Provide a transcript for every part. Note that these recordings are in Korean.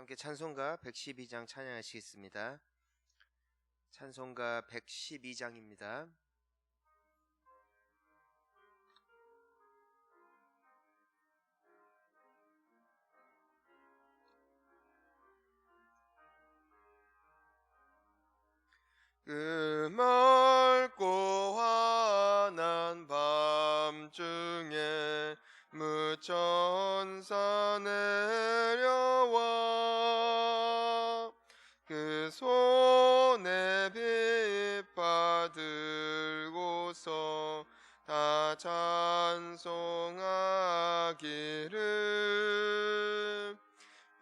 함께 찬송가 112장 찬양하시겠습니다. 찬송가 112장입니다. 그 맑고 환한 밤중에 무천사 내려와 그 손에 빛 받들고서 다 찬송하기를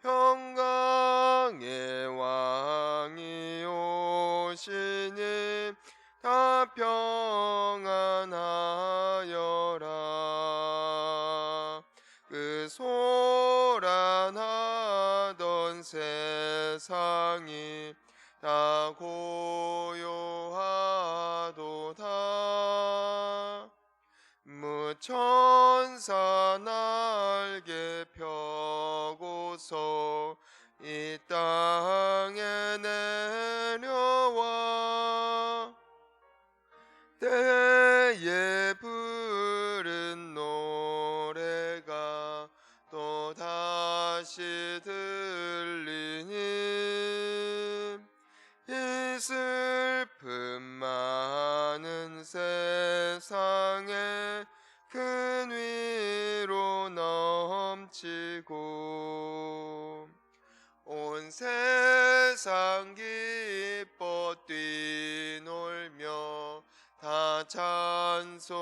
평강의 왕이 오시니 다 평안하여라. 그 소란하던 세상이 다 고요하도다. 무천사 날개 펴고서 이 땅에 내려와 때에 부른 노래가 또 다시 들리니 이 슬픔 많은 세상에 큰 위로 넘치고 온 세상 기뻐 뛰놀며 다 찬송하도다.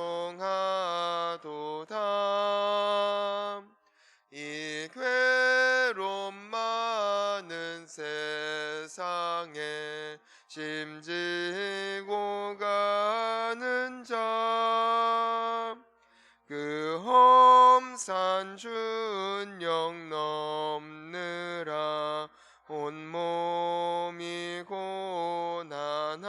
이 괴로움 많은 세상에 짐지고 가는 자 그 험산 준영 넘느라 온몸이 고난하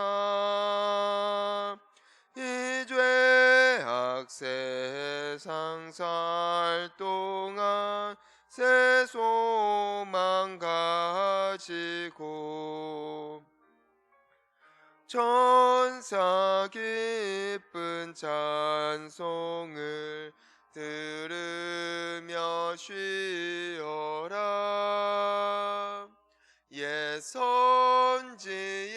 이 죄악 세상 살 동안 새 소망 가지고 천사 기쁜 찬송을 들으며 쉬어라. 옛 선지에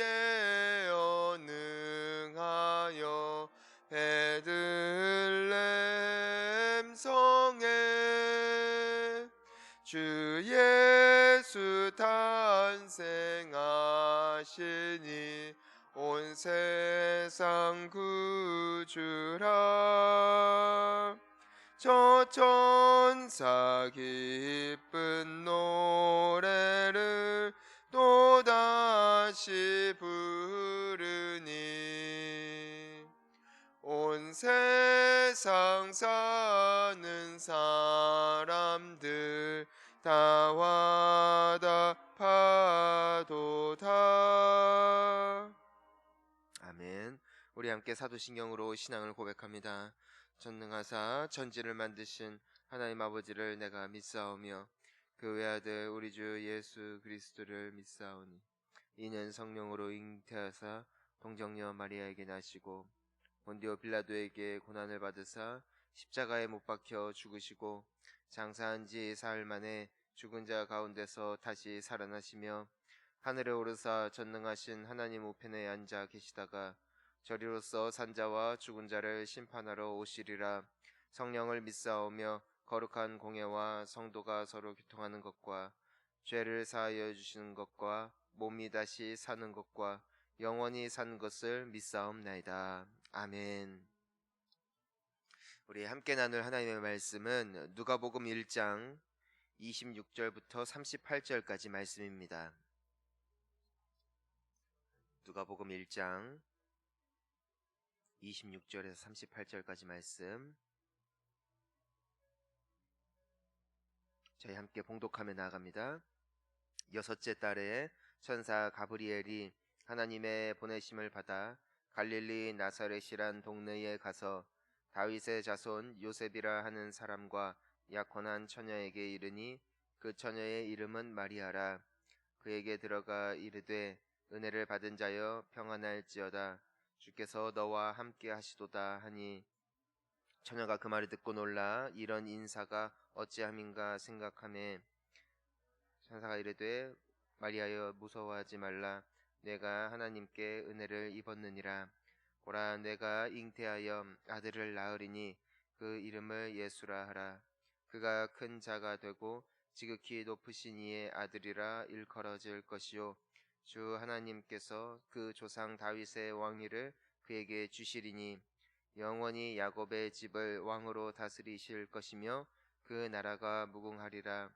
언능하여 베들레헴 성에 주 예수 탄생하시니 온 세상 구주라. 저 천사 기쁜 노래를 또다시 부르니 온 세상 사는 사람들 다 화답하도다. 아멘. 우리 함께 사도신경으로 신앙을 고백합니다. 전능하사 천지를 만드신 하나님 아버지를 내가 믿사오며 그 외아들 우리 주 예수 그리스도를 믿사오니 이는 성령으로 잉태하사 동정녀 마리아에게 나시고 본디오 빌라도에게 고난을 받으사 십자가에 못 박혀 죽으시고 장사한 지 사흘 만에 죽은 자 가운데서 다시 살아나시며 하늘에 오르사 전능하신 하나님 우편에 앉아 계시다가 저리로서 산자와 죽은 자를 심판하러 오시리라. 성령을 믿사오며 거룩한 공예와 성도가 서로 교통하는 것과 죄를 사하여 주시는 것과 몸이 다시 사는 것과 영원히 사는 것을 믿사옵나이다. 아멘. 우리 함께 나눌 하나님의 말씀은 누가복음 1장 26절부터 38절까지 말씀입니다. 누가복음 1장 26절에서 38절까지 말씀 저희 함께 봉독하며 나아갑니다. 여섯째 달에 천사 가브리엘이 하나님의 보내심을 받아 갈릴리 나사렛이란 동네에 가서 다윗의 자손 요셉이라 하는 사람과 약혼한 처녀에게 이르니 그 처녀의 이름은 마리아라. 그에게 들어가 이르되 은혜를 받은 자여 평안할지어다. 주께서 너와 함께 하시도다 하니 처녀가 그 말을 듣고 놀라 이런 인사가 어찌함인가 생각하매 천사가 이르되 마리아여 무서워하지 말라. 내가 하나님께 은혜를 입었느니라. 보라 내가 잉태하여 아들을 낳으리니 그 이름을 예수라 하라. 그가 큰 자가 되고 지극히 높으신 이의 아들이라 일컬어질 것이요 주 하나님께서 그 조상 다윗의 왕위를 그에게 주시리니 영원히 야곱의 집을 왕으로 다스리실 것이며 그 나라가 무궁하리라.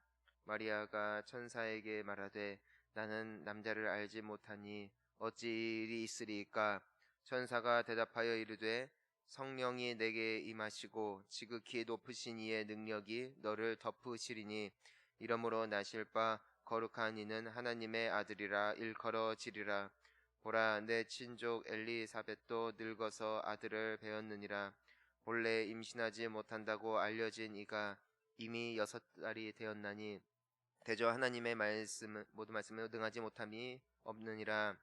마리아가 천사에게 말하되 나는 남자를 알지 못하니 어찌 일이 있으리까. 천사가 대답하여 이르되 성령이 내게 임하시고 지극히 높으신 이의 능력이 너를 덮으시리니 이러므로 나실 바 거룩한 이는 하나님의 아들이라 일컬어지리라. 보라 내 친족 엘리사벳도 늙어서 아들을 배었느니라. 본래 임신하지 못한다고 알려진 이가 이미 6달이 되었나니 대저 하나님의 모든 말씀에 응하지 못함이 없느니라.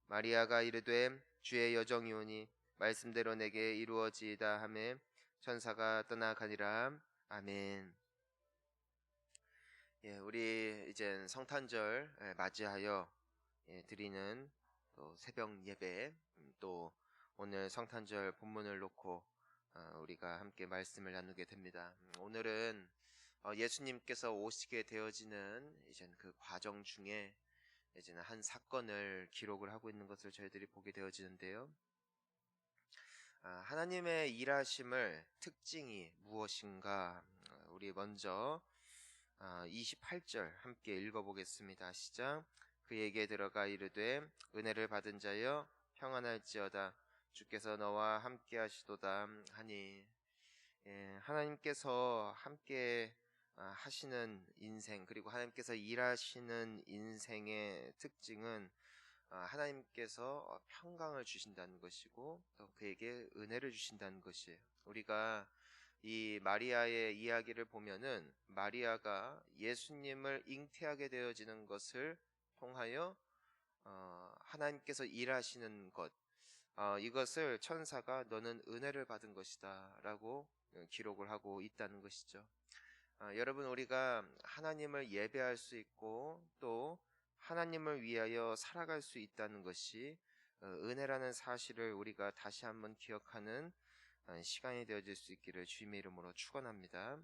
마리아가 이르되 주의 여정이오니 말씀대로 내게 이루어지이다 하매 천사가 떠나가니라. 아멘. 우리 이제 성탄절 맞이하여 드리는 또 새벽 예배, 또 오늘 성탄절 본문을 놓고 우리가 함께 말씀을 나누게 됩니다. 오늘은 예수님께서 오시게 되어지는 이제 그 과정 중에 이제는 한 사건을 기록을 하고 있는 것을 저희들이 보게 되어지는데요. 하나님의 일하심을 특징이 무엇인가? 우리 먼저 28절 함께 읽어보겠습니다. 시작. 그에게 들어가 이르되 은혜를 받은 자여 평안할지어다. 주께서 너와 함께 하시도다 하니 하나님께서 함께 하시는 인생, 그리고 하나님께서 일하시는 인생의 특징은 하나님께서 평강을 주신다는 것이고 또 그에게 은혜를 주신다는 것이에요. 우리가 이 마리아의 이야기를 보면은 마리아가 예수님을 잉태하게 되어지는 것을 통하여 하나님께서 일하시는 것, 이것을 천사가 너는 은혜를 받은 것이다 라고 기록을 하고 있다는 것이죠. 여러분, 우리가 하나님을 예배할 수 있고 또 하나님을 위하여 살아갈 수 있다는 것이 은혜라는 사실을 우리가 다시 한번 기억하는 시간이 되어질 수 있기를 주님의 이름으로 축원합니다.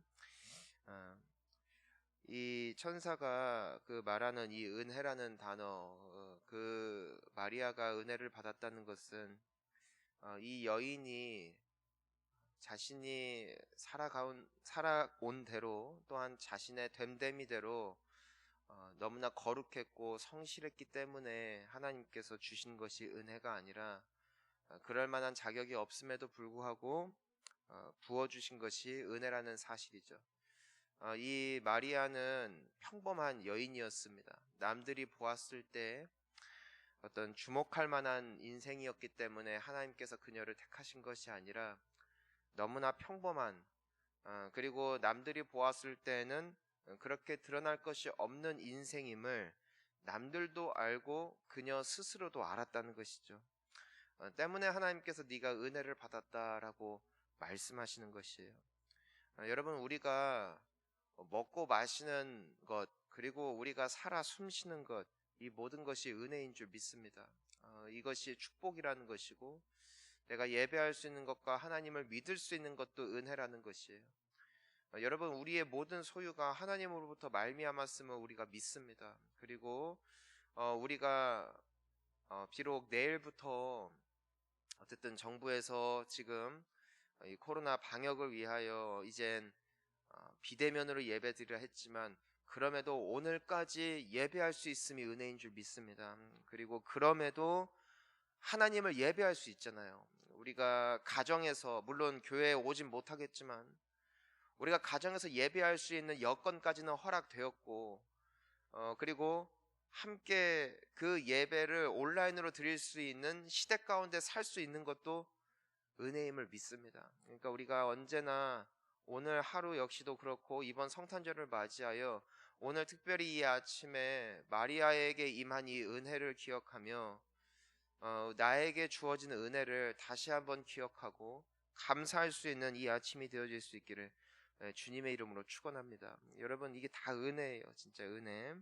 이 천사가 그 말하는 이 은혜라는 단어, 그 마리아가 은혜를 받았다는 것은 이 여인이 자신이 살아온 대로, 또한 자신의 됨됨이대로 너무나 거룩했고 성실했기 때문에 하나님께서 주신 것이 은혜가 아니라 그럴 만한 자격이 없음에도 불구하고 부어주신 것이 은혜라는 사실이죠. 이 마리아는 평범한 여인이었습니다. 남들이 보았을 때 어떤 주목할 만한 인생이었기 때문에 하나님께서 그녀를 택하신 것이 아니라 너무나 평범한, 그리고 남들이 보았을 때는 그렇게 드러날 것이 없는 인생임을 남들도 알고 그녀 스스로도 알았다는 것이죠. 때문에 하나님께서 네가 은혜를 받았다라고 말씀하시는 것이에요. 여러분, 우리가 먹고 마시는 것, 그리고 우리가 살아 숨쉬는 것, 이 모든 것이 은혜인 줄 믿습니다. 이것이 축복이라는 것이고 내가 예배할 수 있는 것과 하나님을 믿을 수 있는 것도 은혜라는 것이에요. 여러분, 우리의 모든 소유가 하나님으로부터 말미암았음을 우리가 믿습니다. 그리고 우리가 비록 내일부터 어쨌든 정부에서 지금 이 코로나 방역을 위하여 이젠 비대면으로 예배드리려 했지만 그럼에도 오늘까지 예배할 수 있음이 은혜인 줄 믿습니다. 그리고 그럼에도 하나님을 예배할 수 있잖아요. 우리가 가정에서, 물론 교회에 오진 못하겠지만 우리가 가정에서 예배할 수 있는 여건까지는 허락되었고 그리고 함께 그 예배를 온라인으로 드릴 수 있는 시대 가운데 살 수 있는 것도 은혜임을 믿습니다. 그러니까 우리가 언제나 오늘 하루 역시도 그렇고 이번 성탄절을 맞이하여 오늘 특별히 이 아침에 마리아에게 임한 이 은혜를 기억하며 나에게 주어진 은혜를 다시 한번 기억하고 감사할 수 있는 이 아침이 되어질 수 있기를 주님의 이름으로 축원합니다. 여러분, 이게 다 은혜예요. 진짜 은혜.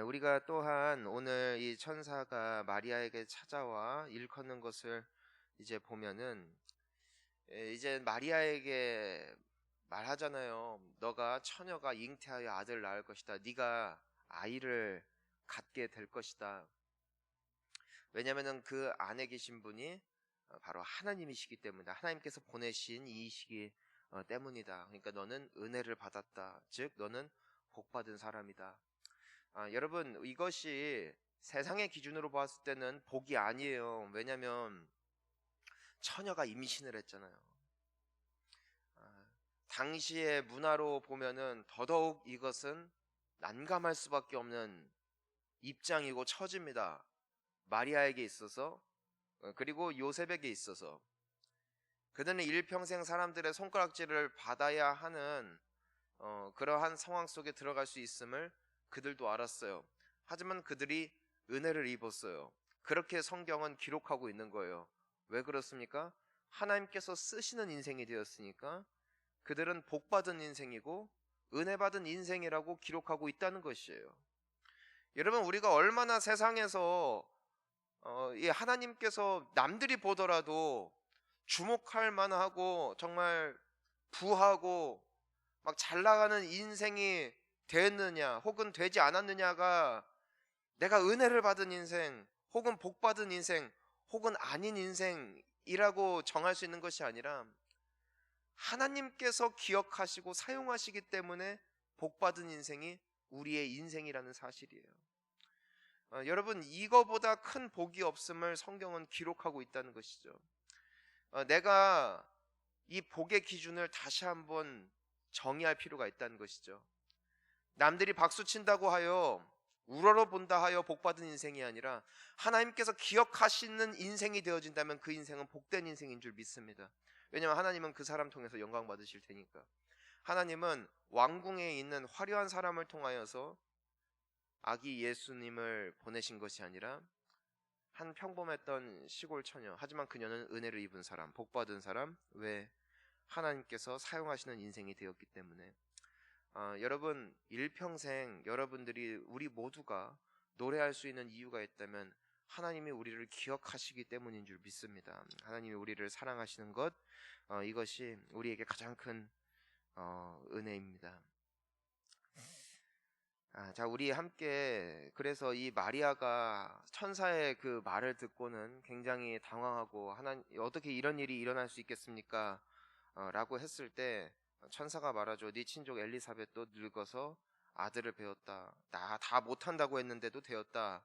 우리가 또한 오늘 이 천사가 마리아에게 찾아와 일컫는 것을 이제 보면은, 이제 마리아에게 말하잖아요. 너가 처녀가 잉태하여 아들을 낳을 것이다. 네가 아이를 갖게 될 것이다. 왜냐하면 그 안에 계신 분이 바로 하나님이시기 때문이다. 하나님께서 보내신 이시기 때문이다. 그러니까 너는 은혜를 받았다. 즉 너는 복받은 사람이다. 여러분, 이것이 세상의 기준으로 봤을 때는 복이 아니에요. 왜냐하면 처녀가 임신을 했잖아요. 당시의 문화로 보면은 더더욱 이것은 난감할 수밖에 없는 입장이고 처지입니다. 마리아에게 있어서, 그리고 요셉에게 있어서. 그들은 일평생 사람들의 손가락질을 받아야 하는 그러한 상황 속에 들어갈 수 있음을 그들도 알았어요. 하지만 그들이 은혜를 입었어요. 그렇게 성경은 기록하고 있는 거예요. 왜 그렇습니까? 하나님께서 쓰시는 인생이 되었으니까 그들은 복받은 인생이고 은혜받은 인생이라고 기록하고 있다는 것이에요. 여러분, 우리가 얼마나 세상에서 이 하나님께서 남들이 보더라도 주목할 만하고 정말 부하고 막 잘 나가는 인생이 됐느냐 혹은 되지 않았느냐가 내가 은혜를 받은 인생 혹은 복 받은 인생 혹은 아닌 인생이라고 정할 수 있는 것이 아니라 하나님께서 기억하시고 사용하시기 때문에 복 받은 인생이 우리의 인생이라는 사실이에요. 여러분, 이거보다 큰 복이 없음을 성경은 기록하고 있다는 것이죠. 내가 이 복의 기준을 다시 한번 정의할 필요가 있다는 것이죠. 남들이 박수 친다고 하여 우러러 본다 하여 복받은 인생이 아니라 하나님께서 기억하시는 인생이 되어진다면 그 인생은 복된 인생인 줄 믿습니다. 왜냐하면 하나님은 그 사람 통해서 영광 받으실 테니까. 하나님은 왕궁에 있는 화려한 사람을 통하여서 아기 예수님을 보내신 것이 아니라 한 평범했던 시골 처녀, 하지만 그녀는 은혜를 입은 사람, 복받은 사람. 왜? 하나님께서 사용하시는 인생이 되었기 때문에. 여러분, 일평생 여러분들이 우리 모두가 노래할 수 있는 이유가 있다면 하나님이 우리를 기억하시기 때문인 줄 믿습니다. 하나님이 우리를 사랑하시는 것, 이것이 우리에게 가장 큰 은혜입니다. 자, 우리 함께, 그래서 이 마리아가 천사의 그 말을 듣고는 굉장히 당황하고, 하나님, 어떻게 이런 일이 일어날 수 있겠습니까? 라고 했을 때 천사가 말하죠. 네 친족 엘리사벳도 늙어서 아들을 배웠다. 나 다 못한다고 했는데도 되었다.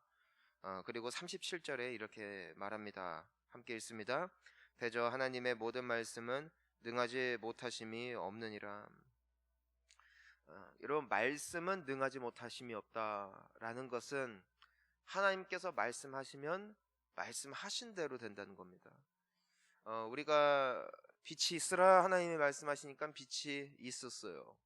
그리고 37절에 이렇게 말합니다. 함께 읽습니다. 대저 하나님의 모든 말씀은 능하지 못하심이 없느니라. 여러분, 말씀은 능하지 못하심이 없다라는 것은 하나님께서 말씀하시면 말씀하신 대로 된다는 겁니다. 우리가 빛이 있으라 하나님이 말씀하시니까 빛이 있었어요.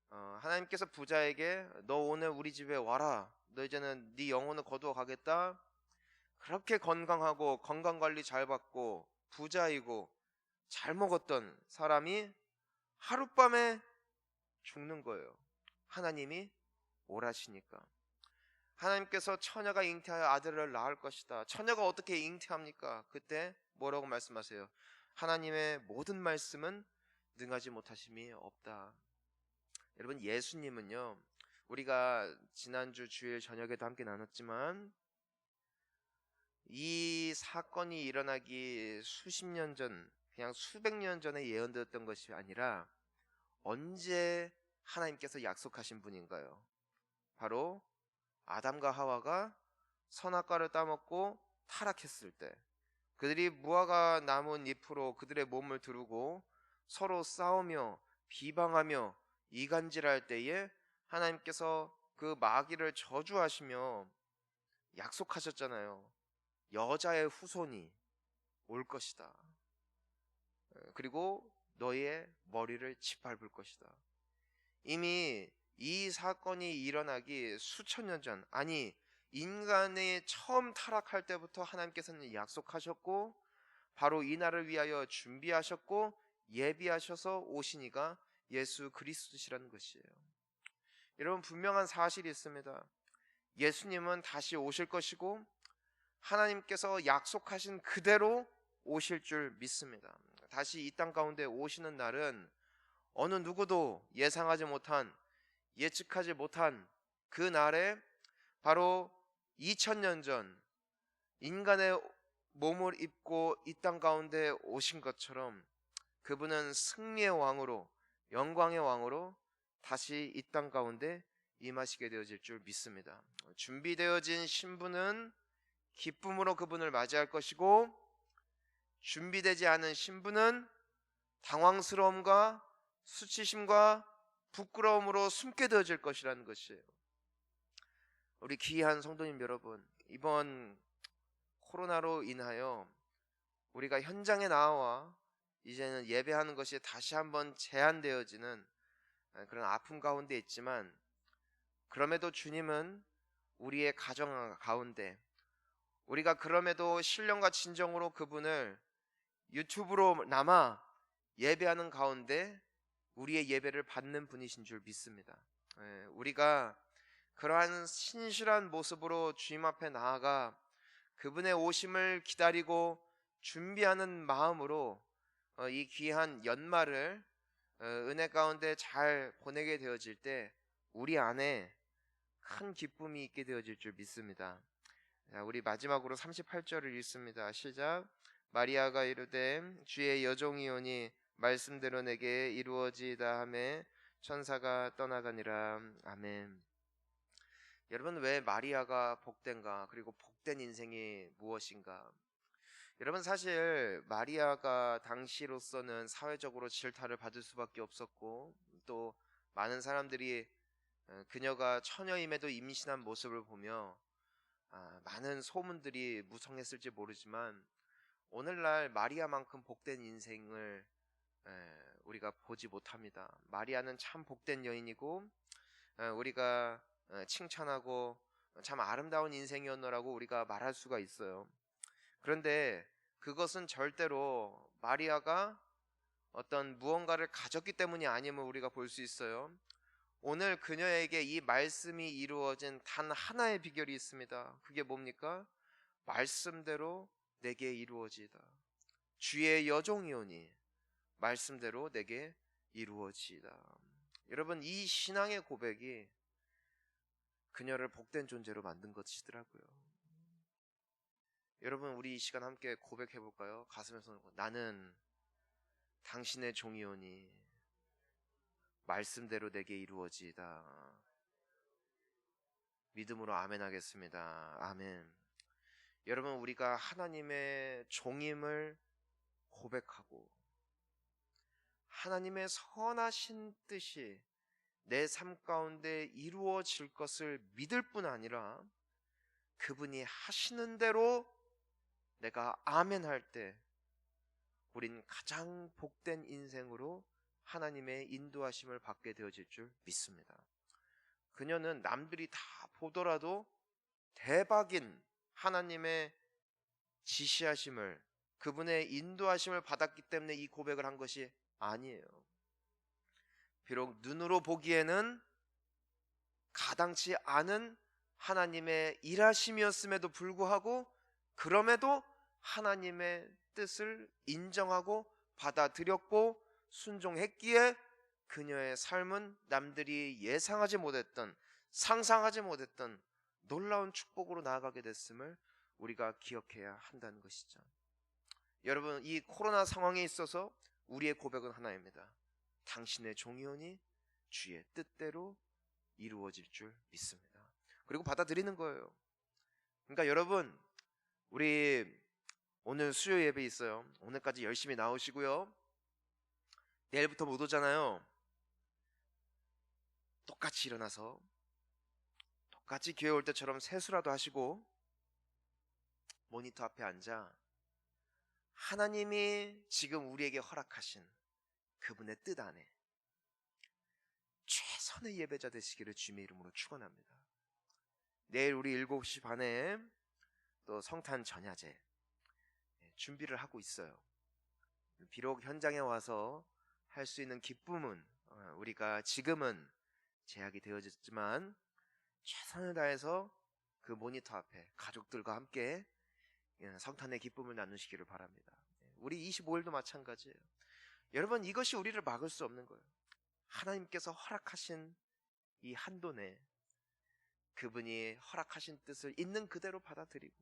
하나님께서 부자에게 너 오늘 우리 집에 와라. 너 이제는 네 영혼을 거두어 가겠다. 그렇게 건강하고 건강관리 잘 받고 부자이고 잘 먹었던 사람이 하룻밤에 죽는 거예요. 하나님이 오라시니까. 하나님께서 처녀가 잉태하여 아들을 낳을 것이다. 처녀가 어떻게 잉태합니까? 그때 뭐라고 말씀하세요? 하나님의 모든 말씀은 능하지 못하심이 없다. 여러분, 예수님은요, 우리가 지난주 주일 저녁에도 함께 나눴지만 이 사건이 일어나기 수십 년 전, 그냥 수백 년 전에 예언되었던 것이 아니라 언제 하나님께서 약속하신 분인가요? 바로 아담과 하와가 선악과를 따먹고 타락했을 때, 그들이 무화과 나무 잎으로 그들의 몸을 두르고 서로 싸우며 비방하며 이간질할 때에 하나님께서 그 마귀를 저주하시며 약속하셨잖아요. 여자의 후손이 올 것이다. 그리고 너의 머리를 짓밟을 것이다. 이미 이 사건이 일어나기 수천 년 전, 아니 인간이 처음 타락할 때부터 하나님께서는 약속하셨고 바로 이 날을 위하여 준비하셨고 예비하셔서 오신 이가 예수 그리스도시라는 것이에요. 여러분, 분명한 사실이 있습니다. 예수님은 다시 오실 것이고 하나님께서 약속하신 그대로 오실 줄 믿습니다. 다시 이 땅 가운데 오시는 날은 어느 누구도 예상하지 못한, 예측하지 못한 그 날에 바로 2000년 전 인간의 몸을 입고 이 땅 가운데 오신 것처럼 그분은 승리의 왕으로, 영광의 왕으로 다시 이 땅 가운데 임하시게 되어질 줄 믿습니다. 준비되어진 신부는 기쁨으로 그분을 맞이할 것이고, 준비되지 않은 신부는 당황스러움과 수치심과 부끄러움으로 숨게 되어질 것이라는 것이에요. 우리 귀한 성도님 여러분, 이번 코로나로 인하여 우리가 현장에 나와 이제는 예배하는 것이 다시 한번 제한되어지는 그런 아픔 가운데 있지만, 그럼에도 주님은 우리의 가정 가운데, 우리가 그럼에도 신령과 진정으로 그분을 유튜브로 남아 예배하는 가운데 우리의 예배를 받는 분이신 줄 믿습니다. 우리가 그러한 신실한 모습으로 주님 앞에 나아가 그분의 오심을 기다리고 준비하는 마음으로 이 귀한 연말을 은혜 가운데 잘 보내게 되어질 때 우리 안에 큰 기쁨이 있게 되어질 줄 믿습니다. 자, 우리 마지막으로 38절을 읽습니다. 시작. 마리아가 이르되 주의 여종이오니 말씀대로 내게 이루어지이다 하매 천사가 떠나가니라. 아멘. 여러분, 왜 마리아가 복된가? 그리고 복된 인생이 무엇인가? 여러분, 사실 마리아가 당시로서는 사회적으로 질타를 받을 수밖에 없었고, 또 많은 사람들이 그녀가 처녀임에도 임신한 모습을 보며 많은 소문들이 무성했을지 모르지만, 오늘날 마리아만큼 복된 인생을 우리가 보지 못합니다. 마리아는 참 복된 여인이고 우리가 칭찬하고 참 아름다운 인생이었노라고 우리가 말할 수가 있어요. 그런데 그것은 절대로 마리아가 어떤 무언가를 가졌기 때문이 아님을 우리가 볼 수 있어요. 오늘 그녀에게 이 말씀이 이루어진 단 하나의 비결이 있습니다. 그게 뭡니까? 말씀대로 내게 이루어지이다. 주의 여종이오니 말씀대로 내게 이루어지이다. 여러분, 이 신앙의 고백이 그녀를 복된 존재로 만든 것이더라고요. 여러분, 우리 이 시간 함께 고백해 볼까요? 가슴에서 나는 당신의 종이오니 말씀대로 내게 이루어지이다. 믿음으로 아멘 하겠습니다. 아멘. 여러분, 우리가 하나님의 종임을 고백하고 하나님의 선하신 뜻이 내 삶 가운데 이루어질 것을 믿을 뿐 아니라 그분이 하시는 대로 내가 아멘 할 때 우린 가장 복된 인생으로 하나님의 인도하심을 받게 되어질 줄 믿습니다. 그녀는 남들이 다 보더라도 대박인 하나님의 지시하심을, 그분의 인도하심을 받았기 때문에 이 고백을 한 것이 아니에요. 비록 눈으로 보기에는 가당치 않은 하나님의 일하심이었음에도 불구하고, 그럼에도 하나님의 뜻을 인정하고 받아들였고 순종했기에 그녀의 삶은 남들이 예상하지 못했던, 상상하지 못했던 놀라운 축복으로 나아가게 됐음을 우리가 기억해야 한다는 것이죠. 여러분, 이 코로나 상황에 있어서 우리의 고백은 하나입니다. 당신의 종이오니 주의 뜻대로 이루어질 줄 믿습니다. 그리고 받아들이는 거예요. 그러니까 여러분, 우리 오늘 수요 예배 있어요. 오늘까지 열심히 나오시고요. 내일부터 못 오잖아요. 똑같이 일어나서 똑같이 교회 올 때처럼 세수라도 하시고 모니터 앞에 앉아 하나님이 지금 우리에게 허락하신 그분의 뜻 안에 최선의 예배자 되시기를 주님의 이름으로 축원합니다. 내일 우리 7시 반에 또 성탄 전야제 준비를 하고 있어요. 비록 현장에 와서 할 수 있는 기쁨은 우리가 지금은 제약이 되어졌지만 최선을 다해서 그 모니터 앞에 가족들과 함께 성탄의 기쁨을 나누시기를 바랍니다. 우리 25일도 마찬가지예요. 여러분, 이것이 우리를 막을 수 없는 거예요. 하나님께서 허락하신 이 한도 내에 그분이 허락하신 뜻을 있는 그대로 받아들이고,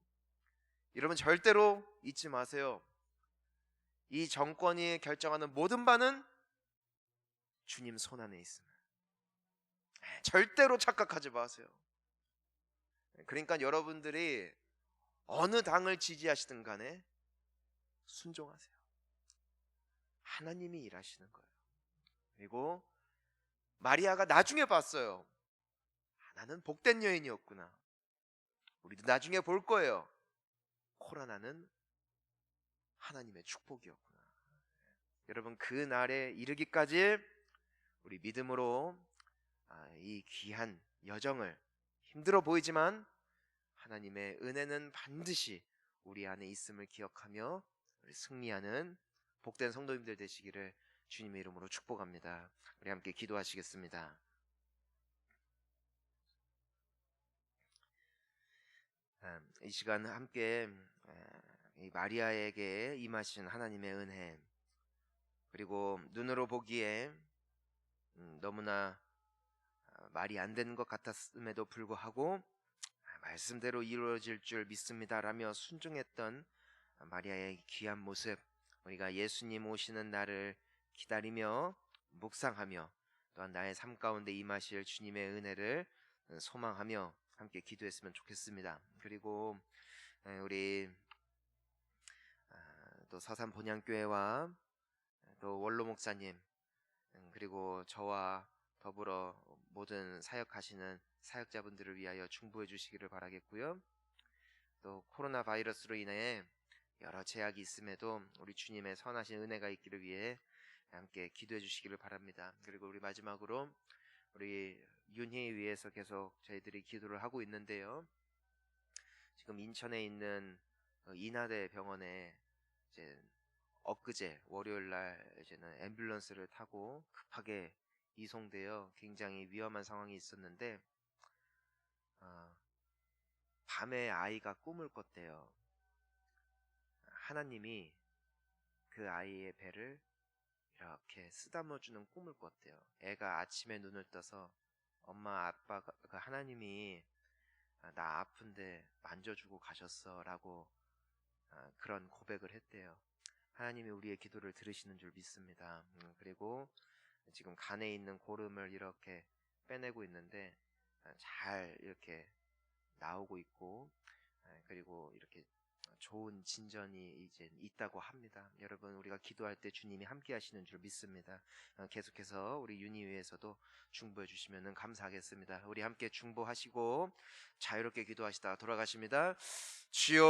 여러분 절대로 잊지 마세요. 이 정권이 결정하는 모든 바는 주님 손 안에 있습니다. 절대로 착각하지 마세요. 그러니까 여러분들이 어느 당을 지지하시든 간에 순종하세요. 하나님이 일하시는 거예요. 그리고 마리아가 나중에 봤어요. 나는 복된 여인이었구나. 우리도 나중에 볼 거예요. 코로나는 하나님의 축복이었구나. 여러분, 그 날에 이르기까지 우리 믿음으로 이 귀한 여정을, 힘들어 보이지만 하나님의 은혜는 반드시 우리 안에 있음을 기억하며 우리 승리하는 복된 성도님들 되시기를 주님의 이름으로 축복합니다. 우리 함께 기도하시겠습니다. 이 시간 함께 이 마리아에게 임하신 하나님의 은혜, 그리고 눈으로 보기에 너무나 말이 안 되는 것 같았음에도 불구하고 말씀대로 이루어질 줄 믿습니다 라며 순종했던 마리아의 귀한 모습, 우리가 예수님 오시는 날을 기다리며 묵상하며 또한 나의 삶 가운데 임하실 주님의 은혜를 소망하며 함께 기도했으면 좋겠습니다. 그리고 우리 또 서산 본향교회와 또 원로 목사님, 그리고 저와 더불어 모든 사역하시는 사역자분들을 위하여 중보해 주시기를 바라겠고요. 또 코로나 바이러스로 인해 여러 제약이 있음에도 우리 주님의 선하신 은혜가 있기를 위해 함께 기도해 주시기를 바랍니다. 그리고 우리 마지막으로 우리 윤희 위해서 계속 저희들이 기도를 하고 있는데요. 지금 인천에 있는 인하대 병원에 이제 엊그제 월요일 날 이제는 앰뷸런스를 타고 급하게 이송되어 굉장히 위험한 상황이 있었는데 밤에 아이가 꿈을 꿨대요. 하나님이 그 아이의 배를 이렇게 쓰다듬어주는 꿈을 꿨대요. 애가 아침에 눈을 떠서 엄마 아빠가 하나님이 나 아픈데 만져주고 가셨어 라고 그런 고백을 했대요. 하나님이 우리의 기도를 들으시는 줄 믿습니다. 그리고 지금 간에 있는 고름을 이렇게 빼내고 있는데 잘 이렇게 나오고 있고, 그리고 이렇게 좋은 진전이 이제 있다고 합니다. 여러분, 우리가 기도할 때 주님이 함께 하시는 줄 믿습니다. 계속해서 우리 윤희 위해서도 중보해 주시면 감사하겠습니다. 우리 함께 중보하시고 자유롭게 기도하시다가 돌아가십니다. 주여